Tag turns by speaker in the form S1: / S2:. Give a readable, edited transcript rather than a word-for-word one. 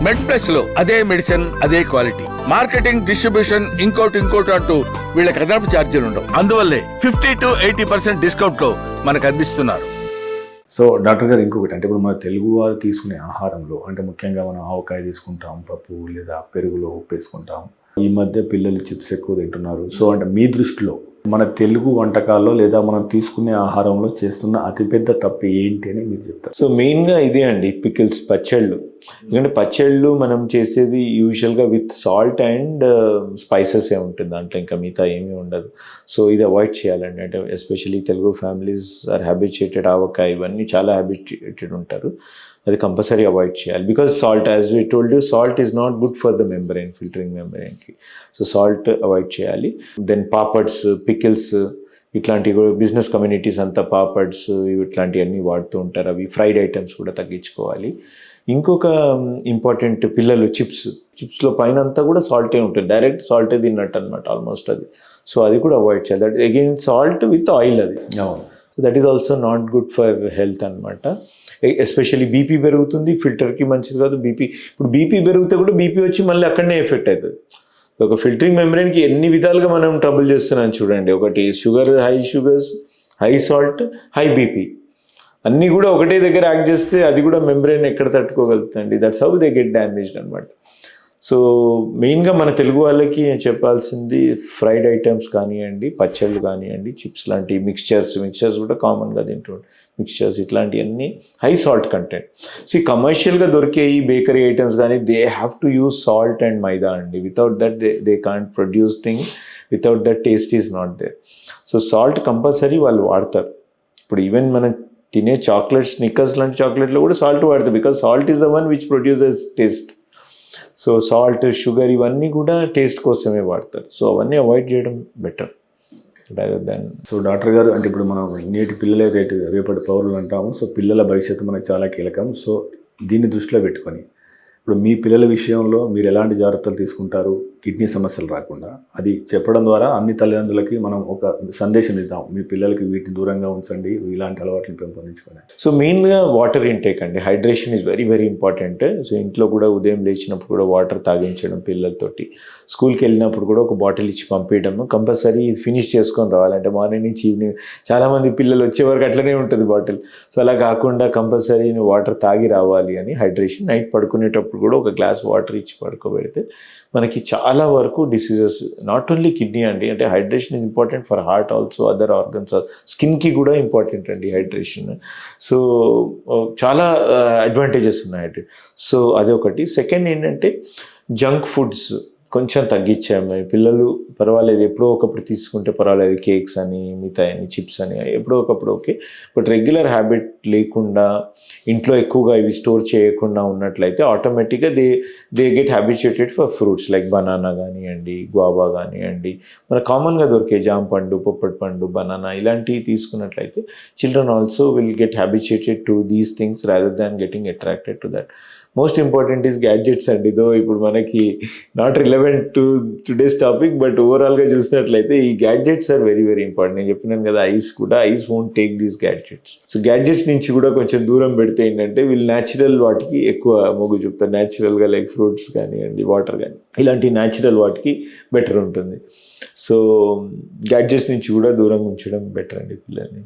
S1: మెడ్ plus లో అదే medicine అదే క్వాలిటీ, మార్కెటింగ్ డిస్ట్రిబ్యూషన్ ఇంకోటి అంటూ వీళ్ళకి అదనపు ఛార్జీలు ఉండవు. అందువల్లే 50 to 80% డిస్కౌంట్ లో మనకు అందిస్తున్నారు.
S2: సో డాక్టర్ గారు ఇంకొకటి అంటే ఇప్పుడు మన తెలుగు వారు తీసుకునే ఆహారంలో అంటే ముఖ్యంగా మనం ఆవకాయ తీసుకుంటాం, పప్పు లేదా పెరుగులో ఉప్పు వేసుకుంటాం. ఈ మధ్య పిల్లలు చిప్స్ ఎక్కువ తింటున్నారు. సో అంటే మీ దృష్టిలో మన తెలుగు వంటకాల్లో లేదా మనం తీసుకునే ఆహారంలో చేస్తున్న అతిపెద్ద తప్పు ఏంటి అని మీరు చెప్తారు?
S3: సో మెయిన్గా ఇదే అండి, పికిల్స్, పచ్చళ్ళు. ఎందుకంటే పచ్చళ్ళు మనం చేసేది యూజువల్గా విత్ సాల్ట్ అండ్ స్పైసెస్ ఉంటుంది, దాంట్లో ఇంకా మిగతా ఏమీ ఉండదు. సో ఇది అవాయిడ్ చేయాలండి. అంటే especially Telugu families are habituated, avakaya ఇవన్నీ చాలా హ్యాబిచుయేటెడ్ ఉంటారు. అది కంపల్సరీ అవాయిడ్ చేయాలి. Because salt, as we told you, salt is not good for the membrane, filtering మెంబ్రెయిన్కి. సో సాల్ట్ అవాయిడ్ చేయాలి. దెన్ పాపడ్స్, పికిల్స్ ఇట్లాంటివి కూడా బిజినెస్ కమ్యూనిటీస్ అంతా పాపడ్స్ ఇట్లాంటివన్నీ వాడుతూ ఉంటారు. అవి ఫ్రైడ్ ఐటమ్స్ కూడా తగ్గించుకోవాలి. ఇంకొక ఇంపార్టెంట్, పిల్లలు చిప్స్లో పైన అంతా కూడా సాల్టే ఉంటుంది, డైరెక్ట్ సాల్టే తిన్నట్టు అనమాట ఆల్మోస్ట్ అది. సో అది కూడా అవాయిడ్ చేయాలి. That again salt with oil అది. So that is also not good for health అనమాట. ఎస్పెషల్లీ బీపీ పెరుగుతుంది, ఫిల్టర్కి మంచిది కాదు. ఇప్పుడు బీపీ పెరిగితే కూడా బీపీ వచ్చి మళ్ళీ అక్కడనే ఎఫెక్ట్ అవుతుంది. ఒక ఫిల్టరింగ్ మెంబ్రెయిన్కి ఎన్ని విధాలుగా మనం ట్రబుల్ చేస్తున్నాం చూడండి. ఒకటి sugar, high sugars, high salt, high BP అన్నీ కూడా ఒకటే దగ్గర యాక్ట్ చేస్తే అది కూడా మెంబ్రెయిన్ ఎక్కడ తట్టుకోగలుగుతుంది. That's how they get damaged అనమాట. సో మెయిన్గా మన తెలుగు వాళ్ళకి నేను చెప్పాల్సింది ఫ్రైడ్ ఐటమ్స్ కానివ్వండి, పచ్చళ్ళు కానివ్వండి, చిప్స్ లాంటి మిక్స్చర్స్ కూడా కామన్గా తింటుంటారు. మిక్స్చర్స్ ఇట్లాంటివన్నీ హై సాల్ట్ కంటెంట్. కమర్షియల్గా దొరికే ఈ బేకరీ ఐటమ్స్ కానీ they have to use salt and maida అండి. Without that they can't produce thing, without that taste is not there. So salt compulsory వాళ్ళు వాడతారు. ఇప్పుడు ఈవెన్ మనం తినే చాక్లెట్స్, స్నిక్కర్స్ లాంటి చాక్లెట్లో కూడా సాల్ట్ వాడతారు. Because salt is the one which produces taste. So salt, sugar ఇవన్నీ కూడా టేస్ట్ కోసమే వాడతారు. సో అవన్నీ అవాయిడ్ చేయడం better rather than.
S2: So doctor గారు అంటే ఇప్పుడు మనం నేటి పిల్లలే రేపటి పౌరులు అంటాము. సో పిల్లల భవిష్యత్తు మనకు చాలా కీలకం. సో దీన్ని దృష్టిలో పెట్టుకొని ఇప్పుడు మీ పిల్లల విషయంలో మీరు ఎలాంటి జాగ్రత్తలు తీసుకుంటారు కిడ్నీ సమస్యలు రాకుండా? అది చెప్పడం ద్వారా అన్ని తల్లిదండ్రులకి మనం ఒక సందేశం ఇద్దాం, మీ పిల్లలకి వీటిని దూరంగా ఉంచండి, ఇలాంటి అలవాట్లు పెంపొందించుకోండి.
S3: సో మెయిన్గా వాటర్ ఇంటేక్ అండి. Hydration is very very important. So ఇంట్లో కూడా ఉదయం లేచినప్పుడు కూడా వాటర్ తాగించడం, పిల్లలతోటి స్కూల్కి వెళ్ళినప్పుడు కూడా ఒక బాటిల్ ఇచ్చి పంపించడం కంపల్సరీ. ఫినిష్ చేసుకొని రావాలంటే మార్నింగ్ నుంచి ఈవినింగ్. చాలామంది పిల్లలు వచ్చే వరకు అట్లనే ఉంటుంది బాటిల్. సో అలా కాకుండా కంపల్సరీ వాటర్ తాగి రావాలి అని. హైడ్రేషన్, నైట్ పడుకునేటప్పుడు కూడా ఒక గ్లాస్ వాటర్ ఇచ్చి పడుకోబెడితే మనకి చాలా వరకు డిసీజెస్, నాట్ ఓన్లీ కిడ్నీ అండి, అంటే hydration is important for heart also, other organs, స్కిన్కి కూడా ఇంపార్టెంట్ అండి హైడ్రేషన్. సో చాలా అడ్వాంటేజెస్ ఉన్నాయి. సో అదొకటి. సెకండ్ ఏంటంటే జంక్ ఫుడ్స్ కొంచెం తగ్గించాము. పిల్లలు పర్వాలేదు, ఎప్పుడో ఒకప్పుడు తీసుకుంటే పర్వాలేదు, కేక్స్ అని, మిగతా అని, చిప్స్ అని ఎప్పుడో ఒకప్పుడు ఓకే. బట్ రెగ్యులర్ హ్యాబిట్ లేకుండా ఇంట్లో ఎక్కువగా ఇవి స్టోర్ చేయకుండా ఉన్నట్లయితే ఆటోమేటిక్గా they get habituated for fruits like banana కానివ్వండి, గువావా కానివ్వండి, మన కామన్గా దొరికే జామ పండు, పొప్పటి పండు, బనానా ఇలాంటివి తీసుకున్నట్లయితే children also will get habituated to these things rather than getting attracted to that. Most important is gadgets అండి. దో ఇప్పుడు మనకి not relevant to today's topic, but ఓవరాల్గా చూసినట్లయితే ఈ gadgets are very very important. నేను చెప్పినాను కదా, eyes won't take these gadgets. So gadgets నుంచి కూడా కొంచెం దూరం పెడితే ఏంటంటే వీళ్ళు న్యాచురల్ వాటికి ఎక్కువ మొగ్గు చూపుతారు. న్యాచురల్గా లైక్ ఫ్రూట్స్ కానివ్వండి, వాటర్ కానీ ఇలాంటి న్యాచురల్ వాటికి బెటర్ ఉంటుంది. సో గ్యాడ్జెట్స్ నుంచి కూడా దూరంగా ఉంచడం బెటర్ అండి పిల్లల్ని.